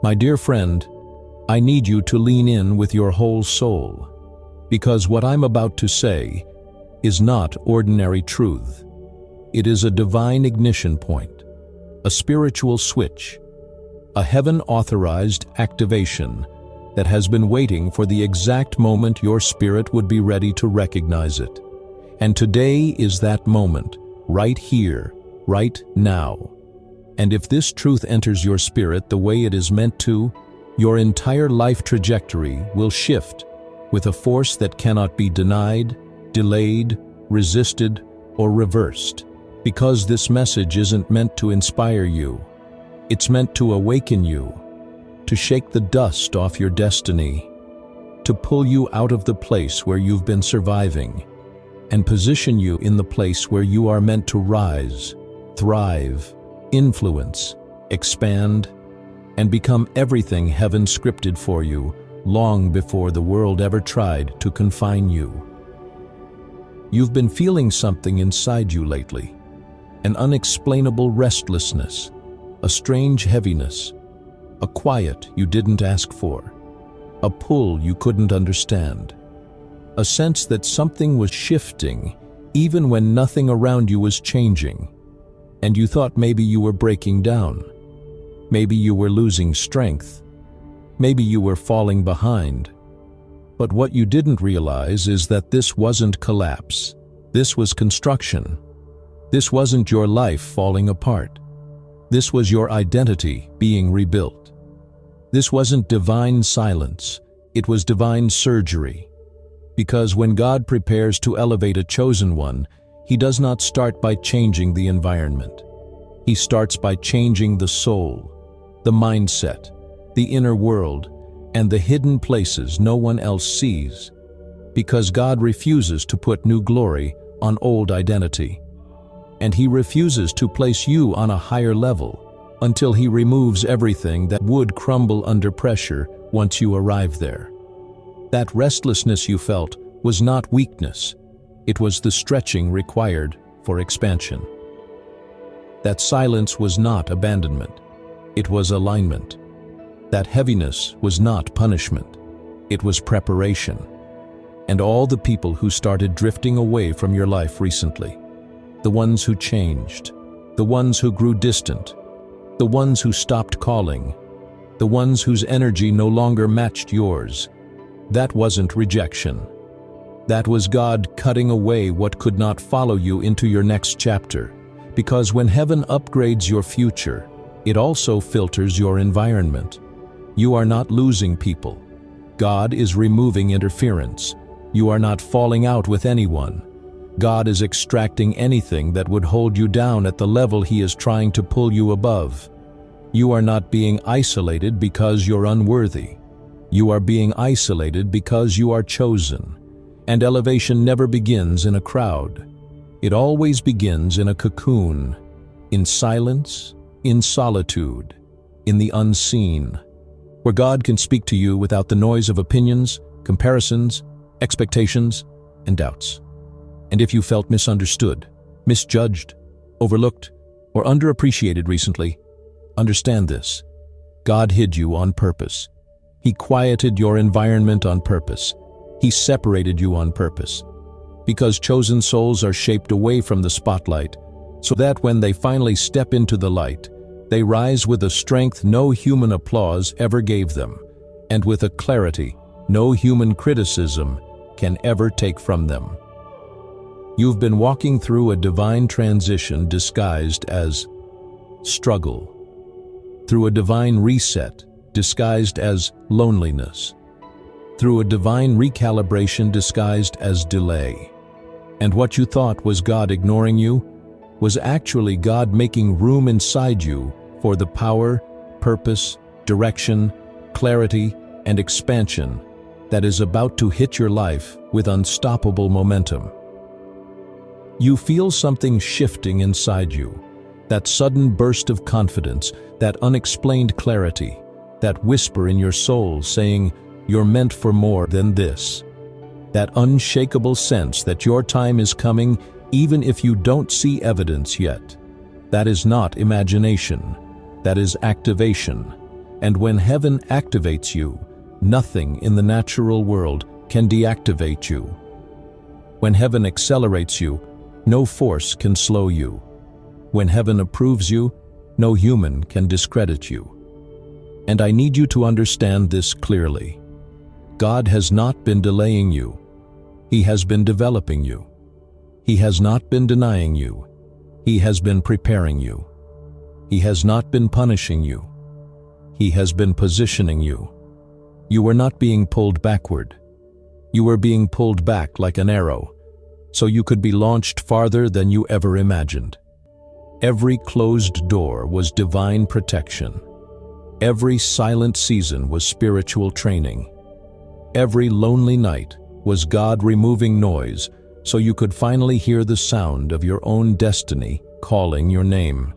My dear friend, I need you to lean in with your whole soul, because what I'm about to say is not ordinary truth. It is a divine ignition point, a spiritual switch, a heaven-authorized activation that has been waiting for the exact moment your spirit would be ready to recognize it. And today is that moment, right here, right now. And if this truth enters your spirit the way it is meant to, your entire life trajectory will shift with a force that cannot be denied, delayed, resisted, or reversed. Because this message isn't meant to inspire you. It's meant to awaken you, to shake the dust off your destiny, to pull you out of the place where you've been surviving, and position you in the place where you are meant to rise, thrive, influence, expand, and become everything heaven scripted for you long before the world ever tried to confine you. You've been feeling something inside you lately, an unexplainable restlessness, a strange heaviness, a quiet you didn't ask for, a pull you couldn't understand, a sense that something was shifting even when nothing around you was changing, and you thought maybe you were breaking down, maybe you were losing strength, maybe you were falling behind. But what you didn't realize is that this wasn't collapse, this was construction. This wasn't your life falling apart. This was your identity being rebuilt. This wasn't divine silence, it was divine surgery. Because when God prepares to elevate a chosen one, He does not start by changing the environment. He starts by changing the soul, the mindset, the inner world, and the hidden places no one else sees. Because God refuses to put new glory on old identity. And He refuses to place you on a higher level until He removes everything that would crumble under pressure once you arrive there. That restlessness you felt was not weakness, it was the stretching required for expansion. That silence was not abandonment, it was alignment. That heaviness was not punishment, it was preparation. And all the people who started drifting away from your life recently, the ones who changed, the ones who grew distant, the ones who stopped calling, the ones whose energy no longer matched yours, that wasn't rejection. That was God cutting away what could not follow you into your next chapter. Because when heaven upgrades your future, it also filters your environment. You are not losing people. God is removing interference. You are not falling out with anyone. God is extracting anything that would hold you down at the level He is trying to pull you above. You are not being isolated because you're unworthy. You are being isolated because you are chosen. And elevation never begins in a crowd. It always begins in a cocoon, in silence, in solitude, in the unseen, where God can speak to you without the noise of opinions, comparisons, expectations, and doubts. And if you felt misunderstood, misjudged, overlooked, or underappreciated recently, understand this. God hid you on purpose. He quieted your environment on purpose. He separated you on purpose. Because chosen souls are shaped away from the spotlight, so that when they finally step into the light, they rise with a strength no human applause ever gave them, and with a clarity no human criticism can ever take from them. You've been walking through a divine transition disguised as struggle, through a divine reset disguised as loneliness, through a divine recalibration disguised as delay. And what you thought was God ignoring you was actually God making room inside you for the power, purpose, direction, clarity, and expansion that is about to hit your life with unstoppable momentum. You feel something shifting inside you, that sudden burst of confidence, that unexplained clarity, that whisper in your soul saying, "You're meant for more than this." That unshakable sense that your time is coming even if you don't see evidence yet. That is not imagination. That is activation. And when heaven activates you, nothing in the natural world can deactivate you. When heaven accelerates you, no force can slow you. When heaven approves you, no human can discredit you. And I need you to understand this clearly. God has not been delaying you. He has been developing you. He has not been denying you. He has been preparing you. He has not been punishing you. He has been positioning you. You were not being pulled backward. You were being pulled back like an arrow, so you could be launched farther than you ever imagined. Every closed door was divine protection. Every silent season was spiritual training. Every lonely night was God removing noise so you could finally hear the sound of your own destiny calling your name.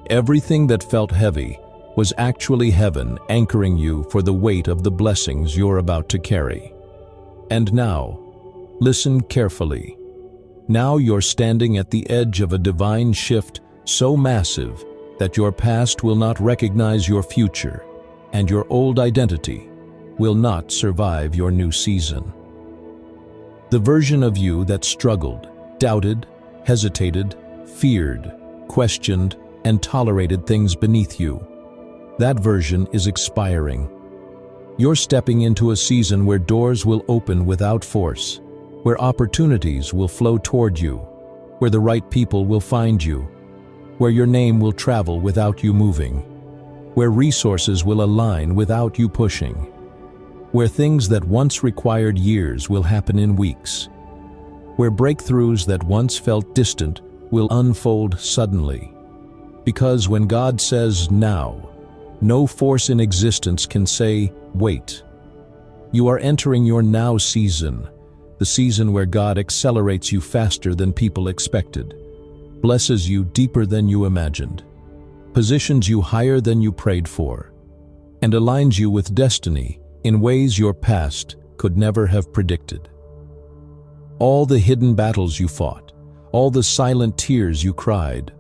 Everything that felt heavy was actually heaven anchoring you for the weight of the blessings you're about to carry. And now, listen carefully. Now you're standing at the edge of a divine shift so massive that your past will not recognize your future, and your old identity will not survive your new season. The version of you that struggled, doubted, hesitated, feared, questioned, and tolerated things beneath you, that version is expiring. You're stepping into a season where doors will open without force, where opportunities will flow toward you, where the right people will find you, where your name will travel without you moving, where resources will align without you pushing, where things that once required years will happen in weeks, where breakthroughs that once felt distant will unfold suddenly. Because when God says now, no force in existence can say, wait. You are entering your now season, the season where God accelerates you faster than people expected, blesses you deeper than you imagined, positions you higher than you prayed for, and aligns you with destiny in ways your past could never have predicted. All the hidden battles you fought, all the silent tears you cried,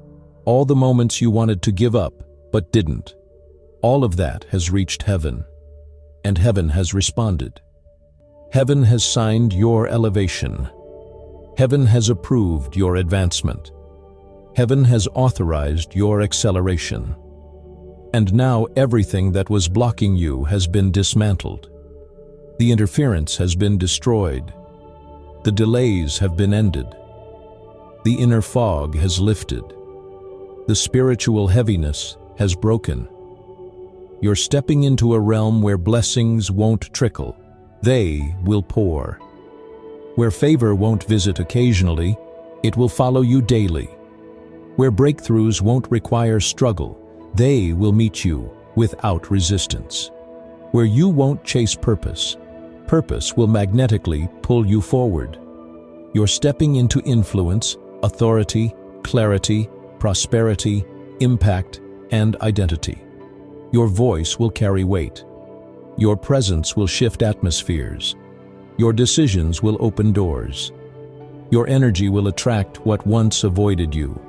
all the moments you wanted to give up but didn't, all of that has reached heaven, and heaven has responded. Heaven has signed your elevation. Heaven has approved your advancement. Heaven has authorized your acceleration. And now everything that was blocking you has been dismantled. The interference has been destroyed. The delays have been ended. The inner fog has lifted. The spiritual heaviness has broken. You're stepping into a realm where blessings won't trickle, they will pour. Where favor won't visit occasionally, it will follow you daily. Where breakthroughs won't require struggle, they will meet you without resistance. Where you won't chase purpose, purpose will magnetically pull you forward. You're stepping into influence, authority, clarity, prosperity, impact, and identity. Your voice will carry weight. Your presence will shift atmospheres. Your decisions will open doors. Your energy will attract what once avoided you.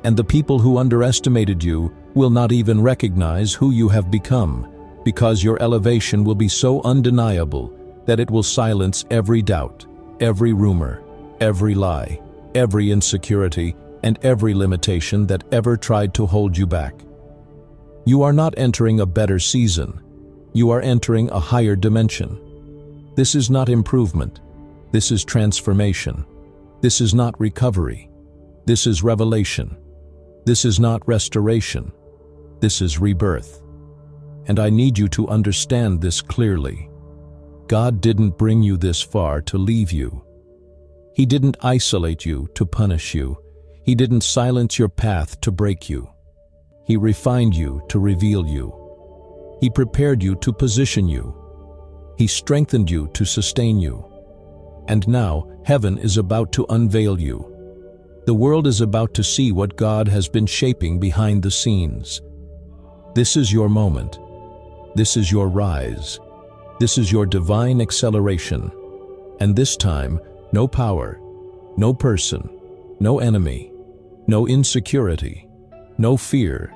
And the people who underestimated you will not even recognize who you have become, because your elevation will be so undeniable that it will silence every doubt, every rumor, every lie, every insecurity, and every limitation that ever tried to hold you back. You are not entering a better season. You are entering a higher dimension. This is not improvement. This is transformation. This is not recovery. This is revelation. This is not restoration. This is rebirth. And I need you to understand this clearly. God didn't bring you this far to leave you. He didn't isolate you to punish you. He didn't silence your path to break you. He refined you to reveal you. He prepared you to position you. He strengthened you to sustain you. And now, heaven is about to unveil you. The world is about to see what God has been shaping behind the scenes. This is your moment. This is your rise. This is your divine acceleration. And this time, no power, no person, no enemy, no insecurity, no fear,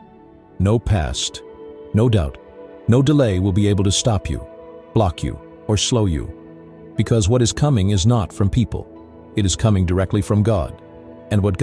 no past, no doubt, No delay will be able to stop you, block you, or slow you, because what is coming is not from people. It is coming directly from God. And what God